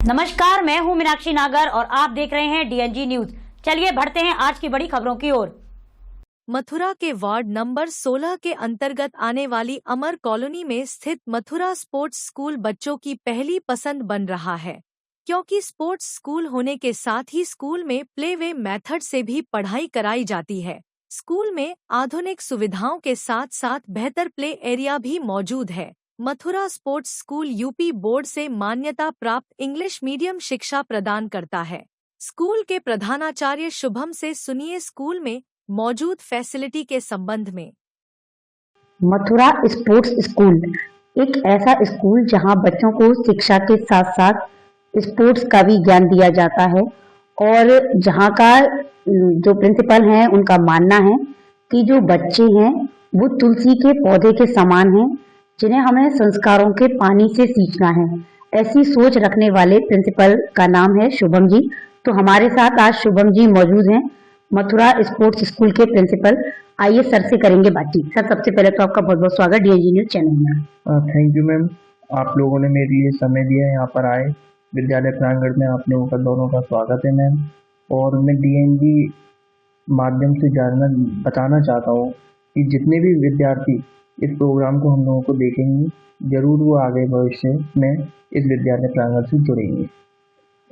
नमस्कार, मैं हूं मीनाक्षी नागर और आप देख रहे हैं डीएनजी न्यूज। चलिए बढ़ते हैं आज की बड़ी खबरों की ओर। मथुरा के वार्ड नंबर 16 के अंतर्गत आने वाली अमर कॉलोनी में स्थित मथुरा स्पोर्ट्स स्कूल बच्चों की पहली पसंद बन रहा है, क्योंकि स्पोर्ट्स स्कूल होने के साथ ही स्कूल में प्लेवे मेथड से भी पढ़ाई कराई जाती है। स्कूल में आधुनिक सुविधाओं के साथ साथ बेहतर प्ले एरिया भी मौजूद है। Mathura sports school UP board से मान्यता प्राप्त इंग्लिश मीडियम शिक्षा प्रदान करता है। स्कूल के प्रधानाचार्य शुभम से सुनिए स्कूल में मौजूद फैसिलिटी के संबंध में। मथुरा स्पोर्ट्स स्कूल एक ऐसा स्कूल जहां बच्चों को शिक्षा के साथ साथ स्पोर्ट्स का भी ज्ञान दिया जाता है और जहां का जो प्रिंसिपल हैं उनका मानना है कि जो बच्चे हैं वो तुलसी के पौधे के समान हैं, जिन्हें हमें संस्कारों के पानी से सींचना है। ऐसी सोच रखने वाले प्रिंसिपल का नाम है शुभम जी। तो हमारे साथ आज शुभम जी मौजूद हैं, मथुरा स्पोर्ट्स स्कूल के प्रिंसिपल। आइए सर से करेंगे बातचीत। सर, सबसे पहले तो आपका बहुत बहुत स्वागत डीएनजी न्यूज चैनल में। थैंक यू मैम, आप लोगों ने मेरे लिए समय दिया है, यहाँ पर आए विद्यालय प्रांगण में। आप लोगों का दोनों का स्वागत है मैम। और मैं डीएनजी माध्यम से बताना चाहता हूँ कि जितने भी विद्यार्थी इस प्रोग्राम को हम लोगों को देखेंगे, जरूर वो आगे भविष्य में इस विद्यालय प्रांगण से जुड़ेंगे।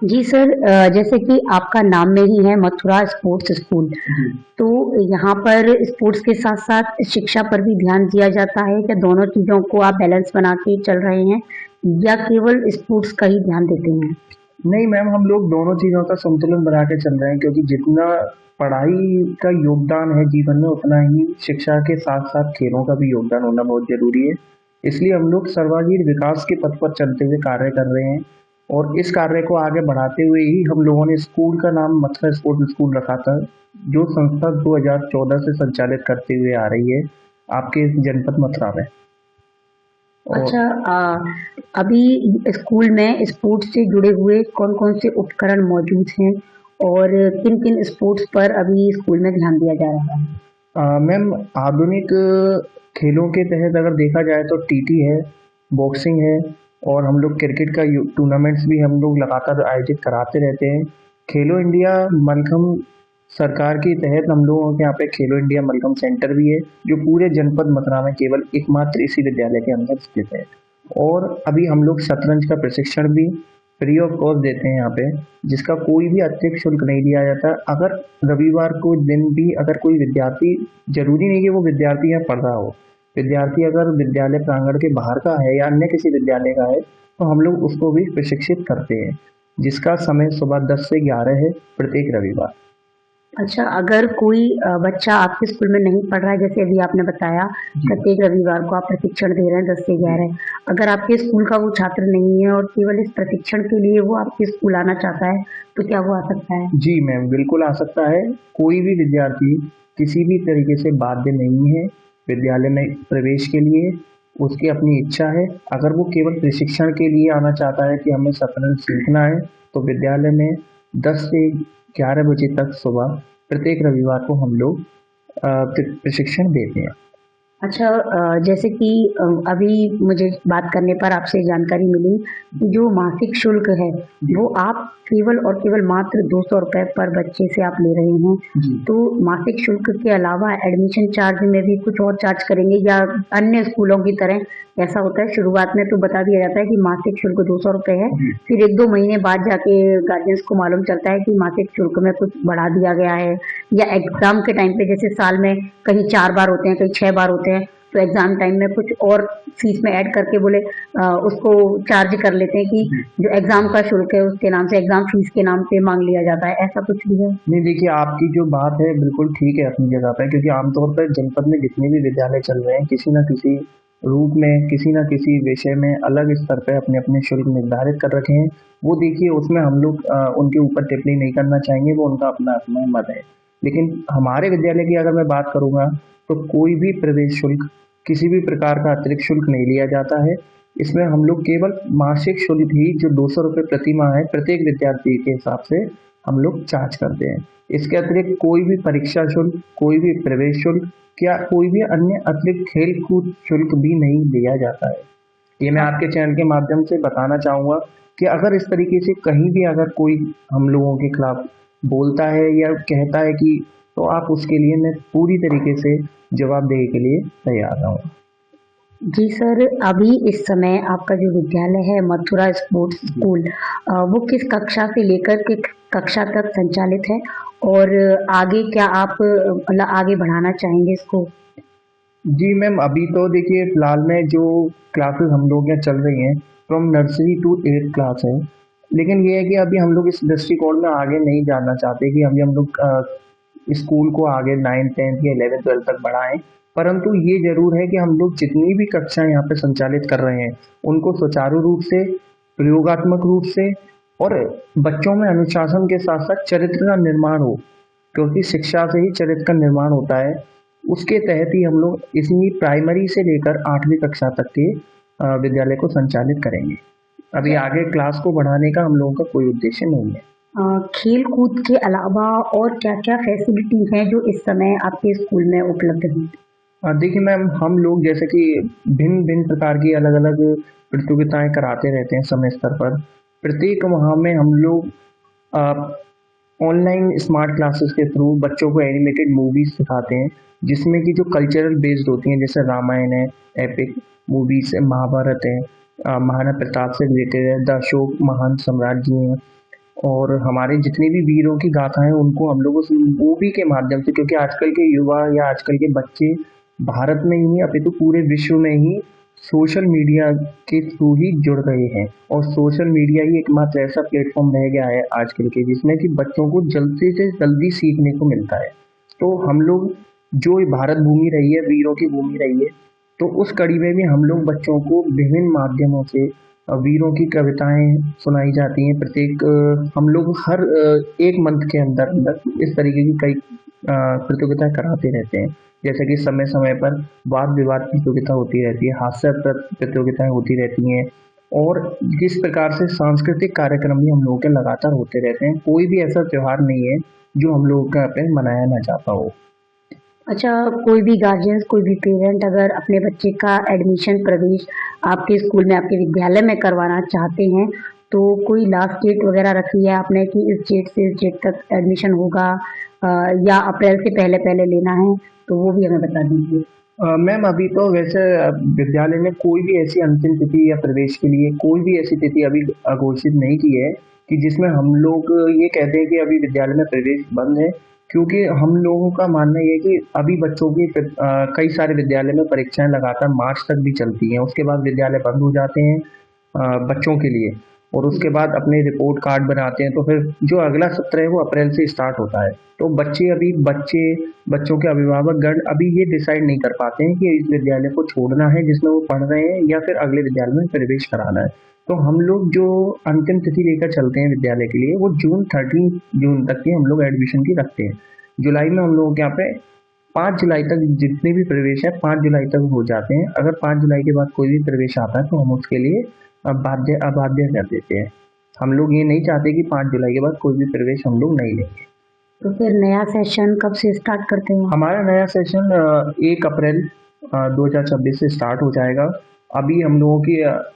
जी सर, जैसे कि आपका नाम में ही है मथुरा स्पोर्ट्स स्कूल, तो यहाँ पर स्पोर्ट्स के साथ साथ शिक्षा पर भी ध्यान दिया जाता है क्या? दोनों चीजों को आप बैलेंस बना के चल रहे हैं या केवल स्पोर्ट्स का ही ध्यान देते हैं? नहीं मैम, हम लोग दोनों चीज़ों का संतुलन बना के चल रहे हैं, क्योंकि जितना पढ़ाई का योगदान है जीवन में, उतना ही शिक्षा के साथ साथ खेलों का भी योगदान होना बहुत जरूरी है। इसलिए हम लोग सर्वांगीण विकास के पथ पर चलते हुए कार्य कर रहे हैं और इस कार्य को आगे बढ़ाते हुए ही हम लोगों ने स्कूल का नाम मथुरा स्पोर्ट्स स्कूल रखा था, जो संस्था 2014 से संचालित करते हुए आ रही है आपके जनपद मथुरा में। अच्छा, अभी स्कूल में स्पोर्ट्स से जुड़े हुए कौन कौन से उपकरण मौजूद हैं और किन किन स्पोर्ट्स पर अभी स्कूल में ध्यान दिया जा रहा है? मैम, आधुनिक खेलों के तहत अगर देखा जाए तो टीटी है, बॉक्सिंग है और हम लोग क्रिकेट का टूर्नामेंट्स भी हम लोग लगातार आयोजित कराते रहते हैं। खेलो इंडिया मलखम सरकार के तहत हम लोगों के यहाँ पे खेलो इंडिया मलखम सेंटर भी है, जो पूरे जनपद मथुरा में केवल एकमात्र इसी विद्यालय के अंदर स्थित है। और अभी हम लोग शतरंज का प्रशिक्षण भी फ्री ऑफ कॉस्ट देते हैं यहाँ पे, जिसका कोई भी अतिरिक्त शुल्क नहीं लिया जाता। अगर रविवार को दिन भी अगर कोई विद्यार्थी, जरूरी नहीं कि वो विद्यार्थी यहाँ पढ़ रहा हो, विद्यार्थी अगर विद्यालय प्रांगण के बाहर का है या अन्य किसी विद्यालय का है, तो हम लोग उसको भी प्रशिक्षित करते हैं, जिसका समय सुबह 10 से 11 है प्रत्येक रविवार। अच्छा, अगर कोई बच्चा आपके स्कूल में नहीं पढ़ रहा है, जैसे अभी आपने बताया प्रत्येक रविवार को आप प्रशिक्षण दे रहे हैं 10 से 11, अगर आपके स्कूल का वो छात्र नहीं है और केवल इस प्रशिक्षण के लिए वो आपके स्कूल आना चाहता है, तो क्या वो आ सकता है? जी मैम, बिल्कुल आ सकता है। कोई भी विद्यार्थी किसी भी तरीके से बाध्य नहीं है विद्यालय में प्रवेश के लिए, उसकी अपनी इच्छा है। अगर वो केवल प्रशिक्षण के लिए आना चाहता है कि हमें शतरंज सीखना है, तो विद्यालय में 10 से 11 बजे तक सुबह प्रत्येक रविवार को हम लोग प्रशिक्षण देते हैं। अच्छा, जैसे कि अभी मुझे बात करने पर आपसे जानकारी मिली कि जो मासिक शुल्क है वो आप केवल और केवल मात्र 200 रुपए पर बच्चे से आप ले रहे हैं। तो मासिक शुल्क के अलावा एडमिशन चार्ज में भी कुछ और चार्ज करेंगे या अन्य स्कूलों की तरह ऐसा होता है? शुरुआत में तो बता दिया जाता है कि मासिक शुल्क 200 रुपए है, फिर 1-2 महीने बाद जाके गार्जियंस को मालूम चलता है कि मासिक शुल्क में कुछ बढ़ा दिया गया है, या एग्जाम के टाइम पे जैसे साल में कहीं 4 बार होते हैं, कहीं 6 बार होते हैं, तो एग्जाम टाइम में कुछ और फीस में ऐड करके बोले उसको चार्ज कर लेते हैं कि जो एग्जाम का शुल्क है उसके नाम से एग्जाम फीस के नाम पे मांग लिया जाता है। ऐसा कुछ भी है? नहीं, देखिए आपकी जो बात है बिल्कुल ठीक है अपनी जगह पे, क्योंकि आमतौर पर जनपद में जितने भी विद्यालय चल रहे हैं, किसी न किसी रूप में, किसी न किसी विषय में अलग स्तर पे अपने अपने शुल्क निर्धारित कर रखे हैं। वो देखिए, उसमें हम लोग उनके ऊपर टिप्पणी नहीं करना चाहेंगे, वो उनका अपना अपना मत है। लेकिन हमारे विद्यालय की अगर मैं बात करूँगा तो कोई भी प्रवेश शुल्क, किसी भी प्रकार का अतिरिक्त शुल्क नहीं लिया जाता है। इसमें हम लोग केवल मासिक शुल्क ही जो 200 रुपये प्रति माह है प्रत्येक विद्यार्थी के हिसाब से हम लोग चार्ज करते हैं। इसके अतिरिक्त कोई भी परीक्षा शुल्क, कोई भी प्रवेश शुल्क या कोई भी अन्य अतिरिक्त खेल कूद शुल्क भी नहीं लिया जाता है। ये मैं आपके चैनल के माध्यम से बताना चाहूँगा कि अगर इस तरीके से कहीं भी अगर कोई हम लोगों के खिलाफ बोलता है या कहता है कि, तो आप उसके लिए मैं पूरी तरीके से जवाबदेही के लिए तैयार रहूँगा। जी सर, अभी इस समय आपका जो विद्यालय है मथुरा स्पोर्ट्स स्कूल, वो किस कक्षा से लेकर के कक्षा तक संचालित है और आगे क्या आप मतलब आगे बढ़ाना चाहेंगे इसको? जी मैम, अभी तो देखिए फ़िलहाल में जो क्लासेस हम लोग यहाँ चल रही हैं from nursery to 8th class है। लेकिन ये है कि अभी हम लोग इस दृष्टिकोण में आगे नहीं जाना चाहते कि अभी हम लोग स्कूल को आगे 9th 10th या 11th 12th तक बढ़ाएं। परंतु ये ज़रूर है कि हम लोग जितनी भी कक्षाएं यहाँ पे संचालित कर रहे हैं उनको सुचारू रूप से, प्रयोगात्मक रूप से और बच्चों में अनुशासन के साथ साथ चरित्र का निर्माण हो, क्योंकि शिक्षा से ही चरित्र का निर्माण होता है। उसके तहत ही हम लोग इसी प्राइमरी से लेकर 8वीं कक्षा तक के विद्यालय को संचालित करेंगे। अभी आगे क्लास को बढ़ाने का हम लोगों का कोई उद्देश्य नहीं है। खेल कूद के अलावा और क्या-क्या फैसिलिटीज हैं जो इस समय आपके स्कूल में उपलब्ध हैं? देखिए मैम, हम लोग जैसे कि भिन्न भिन्न प्रकार की अलग अलग प्रतियोगिताएं कराते रहते हैं समय स्तर पर। प्रत्येक माह में हम लोग ऑनलाइन स्मार्ट क्लासेस के थ्रू बच्चों को एनिमेटेड मूवीज सिखाते हैं, जिसमें कि जो कल्चरल बेस्ड होती हैं, जैसे रामायण है, एपिक मूवीज है, महाभारत है, महाराणा प्रताप से रिलेटेड है, द अशोक महान सम्राट जी हैं, और हमारे जितने भी वीरों की गाथाएं उनको हम लोग उस मूवी के माध्यम से, क्योंकि आजकल के युवा या आजकल के बच्चे भारत में ही नहीं अपितु पूरे विश्व में ही सोशल मीडिया के थ्रू ही जुड़ रहे हैं, और सोशल मीडिया ही एकमात्र ऐसा प्लेटफॉर्म रह गया है आजकल के जिसमें कि बच्चों को जल्दी से जल्दी सीखने को मिलता है। तो हम लोग जो भारत भूमि रही है, वीरों की भूमि रही है, तो उस कड़ी में भी हम लोग बच्चों को विभिन्न माध्यमों से वीरों की कविताएं सुनाई जाती हैं। प्रत्येक हम लोग हर एक मंथ के अंदर इस तरीके की कई प्रतियोगिताएं कराते रहते हैं, जैसे कि समय समय पर वाद विवाद प्रतियोगिता होती रहती है, हास्य प्रतियोगिताएं होती रहती हैं, और जिस प्रकार से सांस्कृतिक कार्यक्रम भी हम लोगों के लगातार होते रहते हैं। कोई भी ऐसा त्योहार नहीं है जो हम लोगों का यहाँ पे मनाया ना जाता हो। अच्छा, कोई भी गार्जियंस, कोई भी पेरेंट अगर अपने बच्चे का एडमिशन प्रवेश आपके स्कूल में, आपके विद्यालय में करवाना चाहते हैं, तो कोई लास्ट डेट वगैरह रखी है आपने कि इस डेट से इस डेट तक एडमिशन होगा, या अप्रैल से पहले पहले लेना है, तो वो भी हमें बता दीजिए। मैम, अभी तो वैसे विद्यालय ने कोई भी ऐसी अंतिम तिथि या प्रवेश के लिए कोई भी ऐसी तिथि अभी घोषित नहीं की है कि जिसमें हम लोग ये कहते हैं कि अभी विद्यालय में प्रवेश बंद है, क्योंकि हम लोगों का मानना ये है कि अभी बच्चों की कई सारे विद्यालय में परीक्षाएं लगातार मार्च तक भी चलती हैं, उसके बाद विद्यालय बंद हो जाते हैं बच्चों के लिए, और उसके बाद अपने रिपोर्ट कार्ड बनाते हैं, तो फिर जो अगला सत्र है वो अप्रैल से स्टार्ट होता है। तो बच्चों के अभिभावक गण अभी ये डिसाइड नहीं कर पाते हैं कि इस विद्यालय को छोड़ना है जिसमें वो पढ़ रहे हैं या फिर अगले विद्यालय में प्रवेश कराना है। तो हम लोग जो अंतिम तिथि लेकर चलते हैं विद्यालय के लिए वो 13 जून तक की हम लोग एडमिशन की रखते हैं। जुलाई में हम लोगों के यहाँ पे 5 जुलाई तक जितने भी प्रवेश है 5 जुलाई तक हो जाते हैं। अगर 5 जुलाई के बाद कोई भी प्रवेश आता है तो हम उसके लिए अबाध्य कर देते हैं। हम लोग ये नहीं चाहते कि 5 जुलाई के बाद कोई भी प्रवेश हम लोग नहीं लेंगे। तो फिर नया सेशन कब से स्टार्ट करते हैं? हमारा नया सेशन 1 अप्रैल 2026 से स्टार्ट हो जाएगा। अभी हम लोगों की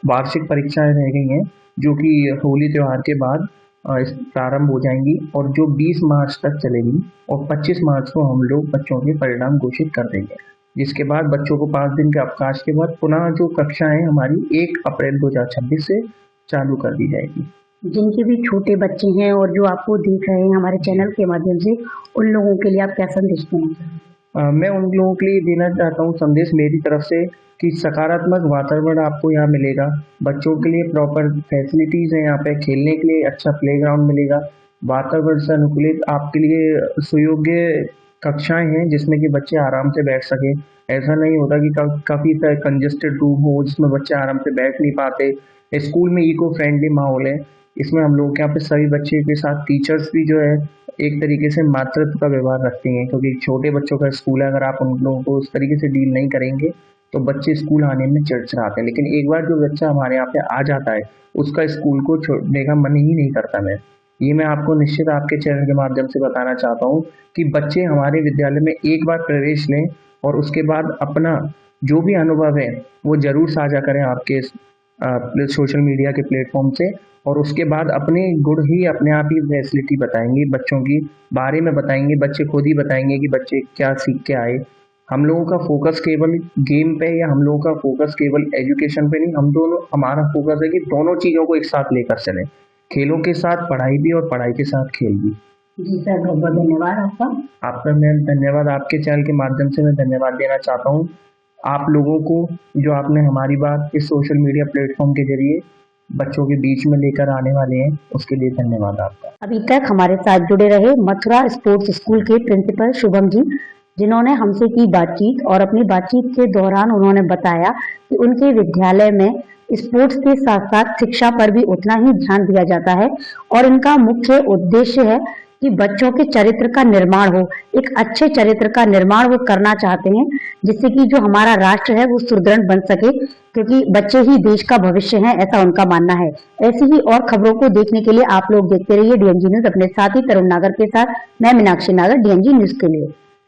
वार्षिक परीक्षाएं रह गई हैं जो कि होली त्यौहार के बाद प्रारंभ हो जाएंगी, और जो 20 मार्च तक चलेंगी, और 25 मार्च को हम लोग बच्चों के परिणाम घोषित कर देंगे, जिसके बाद बच्चों को 5 दिन के अवकाश के बाद पुनः जो कक्षाएं हमारी 1 अप्रैल 2026 से चालू कर दी जाएगी। जिनके भी छोटे बच्चे हैं और जो आपको देख रहे हैं हमारे चैनल के माध्यम से, उन लोगों के लिए आप क्या संदेश देना चाहते हैं? मैं उन लोगों के लिए देना चाहता हूँ संदेश मेरी तरफ से कि सकारात्मक वातावरण आपको यहाँ मिलेगा, बच्चों के लिए प्रॉपर फैसिलिटीज़ हैं, यहाँ पे खेलने के लिए अच्छा प्लेग्राउंड मिलेगा, वातावरण से अनुकूलित आपके लिए सुयोग्य कक्षाएं हैं जिसमें कि बच्चे आराम से बैठ सकें। ऐसा नहीं होता कि काफ़ी कंजेस्टेड रूम हो जिसमें बच्चे आराम से बैठ नहीं पाते। स्कूल में इको फ्रेंडली माहौल है, इसमें हम लोग के यहाँ पे सभी बच्चे के साथ टीचर्स भी जो है एक तरीके से मातृत्व का व्यवहार रखते हैं, क्योंकि छोटे बच्चों का स्कूल है, अगर आप उन लोगों को उस तरीके से डील नहीं करेंगे तो बच्चे स्कूल आने में चिड़चिड़ाते हैं। लेकिन एक बार जो बच्चा हमारे यहाँ पे आ जाता है उसका स्कूल को छोड़ने का मन ही नहीं करता। मैं आपको निश्चित आपके चैनल के माध्यम से बताना चाहता हूँ कि बच्चे हमारे विद्यालय में एक बार प्रवेश लें और उसके बाद अपना जो भी अनुभव है वो जरूर साझा करें आपके सोशल मीडिया के प्लेटफॉर्म से, और उसके बाद अपने आप ही फैसिलिटी बताएंगे, बच्चों की बारे में बताएंगे, बच्चे खुद ही बताएंगे कि बच्चे क्या सीख के आए। हम लोगों का फोकस केवल गेम पे या हम लोगों का फोकस केवल एजुकेशन पे नहीं, हमारा फोकस है कि दोनों चीज़ों को एक साथ लेकर चलें, खेलों के साथ पढ़ाई भी और पढ़ाई के साथ खेल भी। जी सर, बहुत बहुत धन्यवाद आपका। आपका मैं धन्यवाद, आपके चैनल के माध्यम से मैं धन्यवाद देना चाहता हूँ आप लोगों को, जो आपने हमारी बात इस सोशल मीडिया प्लेटफॉर्म के जरिए बच्चों के बीच में लेकर आने वाले हैं, उसके लिए धन्यवाद आपका। अभी तक हमारे साथ जुड़े रहे मथुरा स्पोर्ट्स स्कूल के प्रिंसिपल शुभम जी, जिन्होंने हमसे की बातचीत, और अपनी बातचीत के दौरान उन्होंने बताया कि उनके विद्यालय में स्पोर्ट्स के साथ साथ शिक्षा पर भी उतना ही ध्यान दिया जाता है, और इनका मुख्य उद्देश्य है कि बच्चों के चरित्र का निर्माण हो, एक अच्छे चरित्र का निर्माण वो करना चाहते हैं, जिससे कि जो हमारा राष्ट्र है वो सुदृढ़ बन सके, क्योंकि बच्चे ही देश का भविष्य हैं, ऐसा उनका मानना है। ऐसी ही और खबरों को देखने के लिए आप लोग देखते रहिए डीएनजी न्यूज। अपने साथी तरुण नागर के साथ मैं मीनाक्षी नागर, डीएनजी न्यूज के लिए।